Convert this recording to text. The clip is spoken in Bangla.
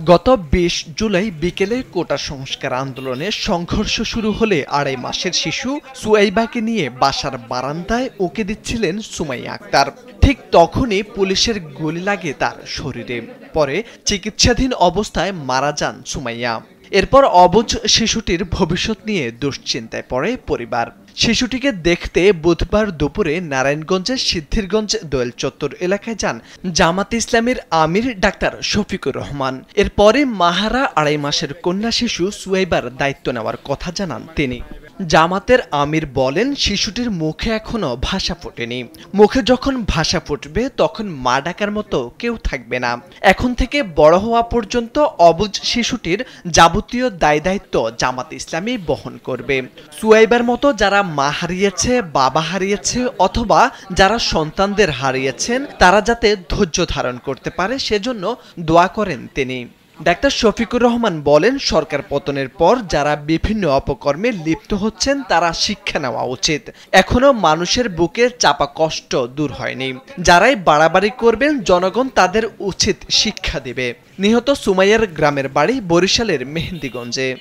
গত ২০ জুলাই বিকেলে কোটা সংস্কার আন্দোলনে সংঘর্ষ শুরু হলে ২.৫ মাসের শিশু সুয়াইবাকে নিয়ে বাসার বারান্দায় উঁকে দিচ্ছিলেন সুমাইয়া আক্তার। ঠিক তখনই পুলিশের গুলি লাগে তার শরীরে। পরে চিকিৎসাধীন অবস্থায় মারা যান সুমাইয়া। এরপর অবুঝ শিশুটির ভবিষ্যৎ নিয়ে দুশ্চিন্তায় পড়ে পরিবার। শিশুটিকে দেখতে বুধবার দুপুরে নারায়ণগঞ্জের সিদ্ধিরগঞ্জ দোয়েল চত্বর এলাকায় যান জামাতে ইসলামীর আমির ডাক্তার শফিকুর রহমান। এরপরে মাহারা ২.৫ মাসের কন্যা শিশু সুয়াইবার দায়িত্ব নেওয়ার কথা জানান তিনি। জামাতের আমির বলেন, শিশুটির মুখে এখনো ভাষা ফোটেনি। মুখে যখন ভাষা ফুটবে তখন মা ডাকার মতো কেউ থাকবে না। এখন থেকে বড় হওয়া পর্যন্ত অবুঝ শিশুটির যাবতীয় দায় দায়িত্ব জামাত ইসলামী বহন করবে। সুয়াইবার মতো যারা মা হারিয়েছে, বাবা হারিয়েছে অথবা যারা সন্তানদের হারিয়েছেন তারা যাতে ধৈর্য ধারণ করতে পারে সেজন্য দোয়া করেন তিনি। ডাক্তার শফিকুর রহমান বলেন, সরকার পতনের পর যারা বিভিন্ন অপকর্মে লিপ্ত হচ্ছেন তারা শিক্ষা নেওয়া উচিত। এখনো মানুষের বুকের চাপা কষ্ট দূর হয়নি। যারাই বাড়াবাড়ি করবেন জনগণ তাদের উচিত শিক্ষা দেবে। নিহত সুমাইয়ার গ্রামের বাড়ি বরিশালের মেহেন্দিগঞ্জে।